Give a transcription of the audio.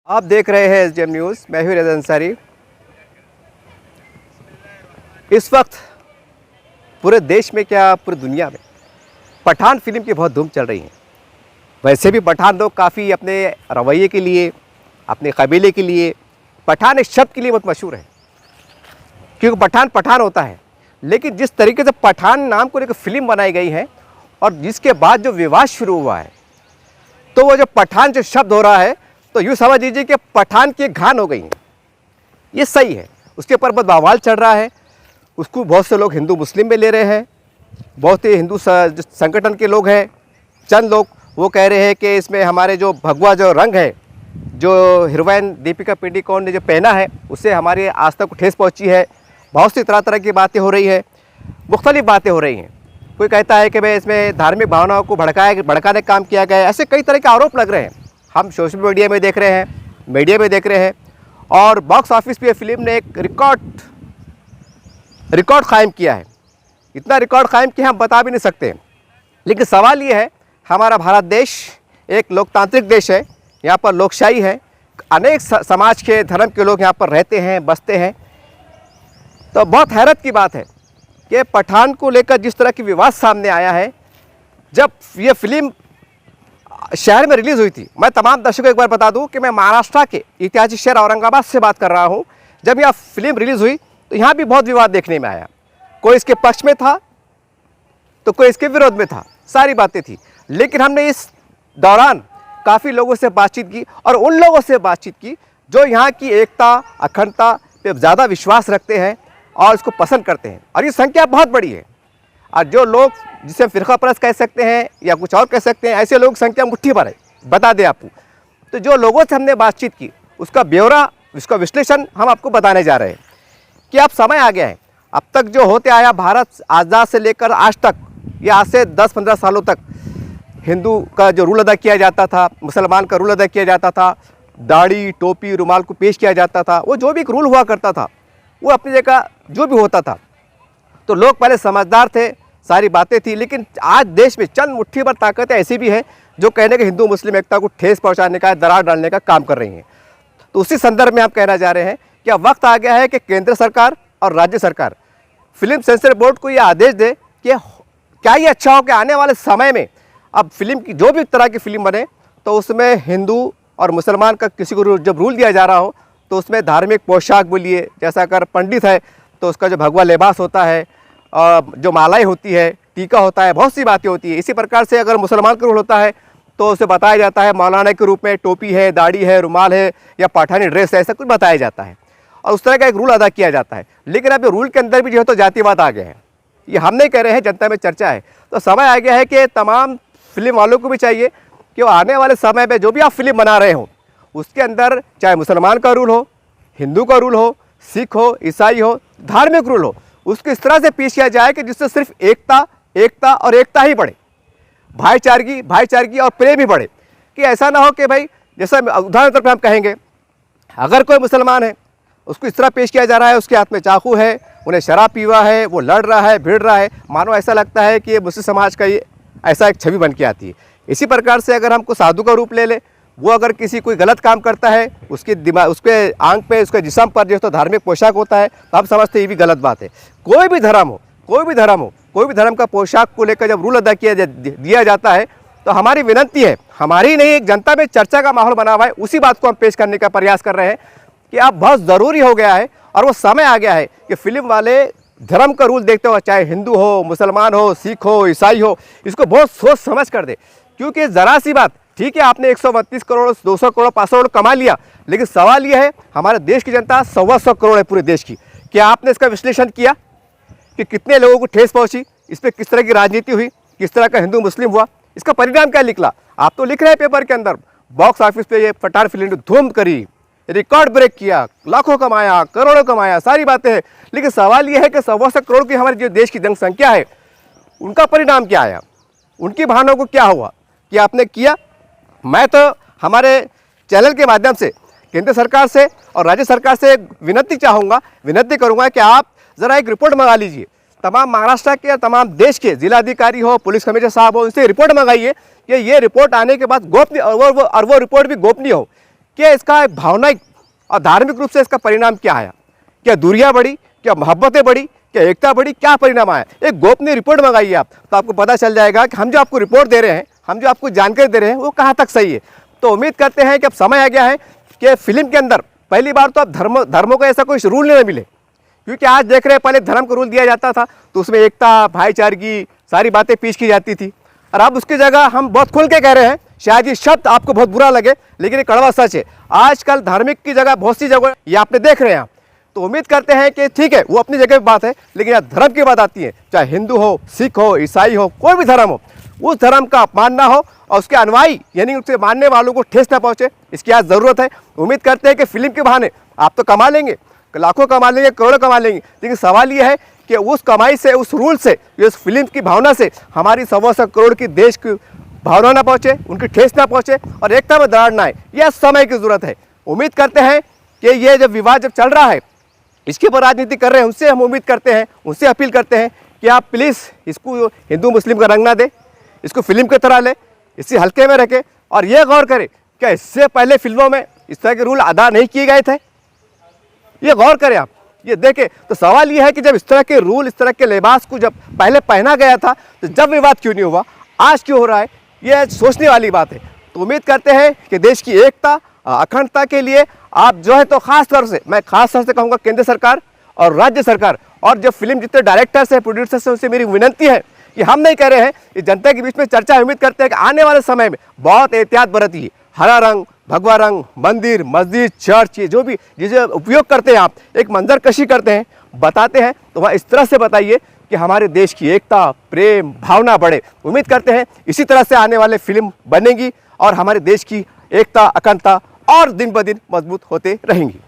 आप देख रहे हैं एसडीएम न्यूज़। मैं हूं रज़ा अंसारी। इस वक्त पूरे देश में क्या पूरी दुनिया में पठान फिल्म की बहुत धूम चल रही है। वैसे भी पठान लोग काफ़ी अपने रवैये के लिए, अपने कबीले के लिए पठान एक शब्द के लिए बहुत मशहूर है, क्योंकि पठान पठान होता है। लेकिन जिस तरीके से पठान नाम को लेकर फिल्म बनाई गई है और जिसके बाद जो विवाद शुरू हुआ है, तो वो जो पठान जो शब्द हो रहा है, तो यूँ समझ लीजिए कि पठान की घान हो गई है। ये सही है, उसके ऊपर बहुत बवाल चल रहा है। उसको बहुत से लोग हिंदू मुस्लिम में ले रहे हैं, बहुत ही हिंदू संगठन के लोग हैं। चंद लोग वो कह रहे हैं कि इसमें हमारे जो भगवा जो रंग है, जो हीरोइन दीपिका पादुकोण ने जो पहना है, उससे हमारी आस्था को ठेस पहुंची है। बहुत सी तरह तरह की बातें हो रही है, मुख्तलिफ बातें हो रही हैं। कोई कहता है कि भाई इसमें धार्मिक भावनाओं को भड़काने का काम किया गया है। ऐसे कई तरह के आरोप लग रहे हैं। हम सोशल मीडिया में देख रहे हैं, मीडिया में देख रहे हैं, और बॉक्स ऑफिस पे फिल्म ने एक रिकॉर्ड कायम किया है। इतना रिकॉर्ड कायम किया हम बता भी नहीं सकते। लेकिन सवाल ये है, हमारा भारत देश एक लोकतांत्रिक देश है, यहाँ पर लोकशाही है, अनेक समाज के धर्म के लोग यहाँ पर रहते हैं, बसते हैं। तो बहुत हैरत की बात है कि पठान को लेकर जिस तरह की विवाद सामने आया है। जब ये फिल्म शहर में रिलीज़ हुई थी, मैं तमाम दर्शकों को एक बार बता दूं कि मैं महाराष्ट्र के ऐतिहासिक शहर औरंगाबाद से बात कर रहा हूं। जब यह फिल्म रिलीज़ हुई तो यहाँ भी बहुत विवाद देखने में आया। कोई इसके पक्ष में था तो कोई इसके विरोध में था, सारी बातें थी। लेकिन हमने इस दौरान काफ़ी लोगों से बातचीत की, और उन लोगों से बातचीत की जो यहाँ की एकता, अखंडता पे ज़्यादा विश्वास रखते हैं और इसको पसंद करते हैं। और ये संख्या बहुत बड़ी है। और जो लोग जिसे फ़िरका परस्त कह सकते हैं या कुछ और कह सकते हैं, ऐसे लोग संख्या मुट्ठी भर है, बता दें आपको। तो जो लोगों से हमने बातचीत की, उसका ब्यौरा, उसका विश्लेषण हम आपको बताने जा रहे हैं कि अब समय आ गया है। अब तक जो होते आया, भारत आज़ाद से लेकर आज तक, या आज से 10-15 सालों तक हिंदू का जो रूल अदा किया जाता था, मुसलमान का रूल अदा किया जाता था, दाढ़ी, टोपी, रुमाल को पेश किया जाता था, वो जो भी एक रूल हुआ करता था, वो अपनी जगह जो भी होता था। तो लोग पहले समझदार थे, सारी बातें थी। लेकिन आज देश में चंद मुट्ठी भर ताकतें ऐसी भी हैं जो कहने के हिंदू मुस्लिम एकता को ठेस पहुंचाने का, दरार डालने का काम कर रही हैं। तो उसी संदर्भ में हम कहना जा रहे हैं कि अब वक्त आ गया है कि केंद्र सरकार और राज्य सरकार फिल्म सेंसर बोर्ड को ये आदेश दे कि क्या ये अच्छा हो कि आने वाले समय में अब फिल्म की जो भी तरह की फिल्म बने, तो उसमें हिंदू और मुसलमान का किसी को जब रूल दिया जा रहा हो, तो उसमें धार्मिक पोशाक बोलिए, जैसा अगर पंडित है तो उसका जो भगवा लिबास होता है, जो मालाएं होती है, टीका होता है, बहुत सी बातें होती है। इसी प्रकार से अगर मुसलमान का रूल होता है तो उसे बताया जाता है मौलाना के रूप में टोपी है, दाढ़ी है, रुमाल है, या पठानी ड्रेस है, ऐसा कुछ बताया जाता है, और उस तरह का एक रूल अदा किया जाता है। लेकिन अब ये रूल के अंदर भी जो है तो जातिवाद आ गए हैं। ये हम नहीं कह रहे हैं, जनता में चर्चा है। तो समय आ गया है कि तमाम फिल्म वालों को भी चाहिए कि वो आने वाले समय में जो भी आप फिल्म बना रहे हो, उसके अंदर चाहे मुसलमान का रूल हो, हिंदू का रूल हो, सिख हो, ईसाई हो, धार्मिक रूल हो, उसको इस तरह से पेश किया जाए कि जिससे सिर्फ एकता और एकता ही बढ़े, भाईचारगी और प्रेम ही बढ़े। कि ऐसा ना हो कि भाई, जैसा उदाहरण तौर पर हम कहेंगे, अगर कोई मुसलमान है, उसको इस तरह पेश किया जा रहा है, उसके हाथ में चाकू है, उन्हें शराब पीवा है, वो लड़ रहा है, भिड़ रहा है, मानो ऐसा लगता है कि ये मुस्लिम समाज का ये ऐसा एक छवि बन के आती है। इसी प्रकार से अगर हमको साधु का रूप ले ले, वो अगर किसी कोई गलत काम करता है, उसके दिमाग, उसके आंख पे, उसके जिस्म पर जो तो धार्मिक पोशाक होता है, तो हम समझते ये भी गलत बात है। कोई भी धर्म हो, कोई भी धर्म का पोशाक को लेकर जब रूल अदा दिया जाता है, तो हमारी विनती है, हमारी नहीं, एक जनता में चर्चा का माहौल बना हुआ है, उसी बात को हम पेश करने का प्रयास कर रहे हैं कि अब बहुत ज़रूरी हो गया है, और वो समय आ गया है कि फिल्म वाले धर्म का रूल देखते हो, चाहे हिंदू हो, मुसलमान हो, सिख हो, ईसाई हो, इसको बहुत सोच समझ कर दे। क्योंकि ज़रा सी बात, ठीक है, आपने 132 करोड़, 200 करोड़, 500 करोड़ कमा लिया, लेकिन सवाल यह है, हमारे देश की जनता 125 करोड़ है पूरे देश की। क्या आपने इसका विश्लेषण किया कि कितने लोगों को ठेस पहुंची, इस पर किस तरह की राजनीति हुई, किस तरह का हिंदू मुस्लिम हुआ, इसका परिणाम क्या निकला? आप तो लिख रहे हैं पेपर के अंदर, बॉक्स ऑफिस पे ये पठान फिल्म ने धूम करी, रिकॉर्ड ब्रेक किया, लाखों कमाया, करोड़ों कमाया, सारी बातें हैं। लेकिन सवाल यह है कि 125 करोड़ की हमारी जो देश की जनसंख्या है, उनका परिणाम क्या आया, उनकी भावनाओं को क्या हुआ, क्या आपने किया? मैं तो हमारे चैनल के माध्यम से केंद्र सरकार से और राज्य सरकार से विनती करूंगा कि आप ज़रा एक रिपोर्ट मंगा लीजिए, तमाम महाराष्ट्र के और तमाम देश के जिलाधिकारी हो, पुलिस कमिश्नर साहब हो, उनसे रिपोर्ट मंगाइए कि ये रिपोर्ट आने के बाद गोपनीय, और वो रिपोर्ट भी गोपनीय हो, कि इसका एक भावनात्मक और धार्मिक रूप से इसका परिणाम क्या आया, क्या दूरियां बढ़ी, क्या मोहब्बतें बढ़ी, क्या एकता बढ़ी, क्या परिणाम आया। एक गोपनीय रिपोर्ट मंगाइए आप, तो आपको पता चल जाएगा कि हम जो आपको रिपोर्ट दे रहे हैं, हम जो आपको जानकारी दे रहे हैं, वो कहाँ तक सही है। तो उम्मीद करते हैं कि अब समय आ गया है कि फिल्म के अंदर पहली बार तो अब धर्मों का ऐसा कोई रूल नहीं मिले, क्योंकि आज देख रहे हैं पहले धर्म को रूल दिया जाता था तो उसमें एकता, भाईचारगी, सारी बातें पेश की जाती थी, और अब उसकी जगह हम बहुत खुल के कह रहे हैं, शायद ये शब्द आपको बहुत बुरा लगे लेकिन ये कड़वा सच है। आजकल धार्मिक की जगह बहुत सी जगह ये आपने देख रहे हैं आप। तो उम्मीद करते हैं कि ठीक है, वो अपनी जगह बात है, लेकिन यहाँ धर्म की बात आती है, चाहे हिंदू हो, सिख हो, ईसाई हो, कोई भी धर्म हो, उस धर्म का अपमान ना हो और उसके अनुयायी यानी उसके मानने वालों को ठेस ना पहुँचे, इसकी आज ज़रूरत है। उम्मीद करते हैं कि फिल्म के बहाने आप तो कमा लेंगे, लाखों कमा लेंगे, करोड़ों कमा लेंगे, लेकिन सवाल ये है कि उस कमाई से, उस रूल से, उस फिल्म की भावना से हमारी 125 करोड़ की देश की भावना ना पहुँचे, उनकी ठेस ना पहुँचे और एकता में दरार ना आए। यह समय की ज़रूरत है। उम्मीद करते हैं कि ये जब विवाद जब चल रहा है, इसके ऊपर राजनीति कर रहे हैं, उनसे हम उम्मीद करते हैं, उनसे अपील करते हैं कि आप प्लीज़ इसको हिंदू मुस्लिम का रंग ना दे, इसको फिल्म की तरह ले, इसे हल्के में रखें और ये गौर करें कि इससे पहले फिल्मों में इस तरह के रूल अदा नहीं किए गए थे। ये गौर करें आप, ये देखें। तो सवाल ये है कि जब इस तरह के रूल, इस तरह के लिबास को जब पहले पहना गया था तो जब विवाद क्यों नहीं हुआ, आज क्यों हो रहा है, ये सोचने वाली बात है। तो उम्मीद करते हैं कि देश की एकता, अखंडता के लिए आप जो है तो खास तौर से, मैं खास तौर से कहूँगा केंद्र सरकार और राज्य सरकार और जो फिल्म जितने डायरेक्टर्स हैं, प्रोड्यूसर्स हैं, उनसे मेरी विनती है कि हम नहीं कह रहे हैं, ये जनता के बीच में चर्चा है। उम्मीद करते हैं कि आने वाले समय में बहुत एहतियात बरतिए। हरा रंग, भगवा रंग, मंदिर, मस्जिद, चर्च, ये जो भी जिसे उपयोग करते हैं आप, एक मंजर कशी करते हैं, बताते हैं, तो वह इस तरह से बताइए कि हमारे देश की एकता, प्रेम, भावना बढ़े। उम्मीद करते हैं इसी तरह से आने वाले फिल्म बनेगी और हमारे देश की एकता, अखंडता और दिन ब दिन मजबूत होते रहेंगी।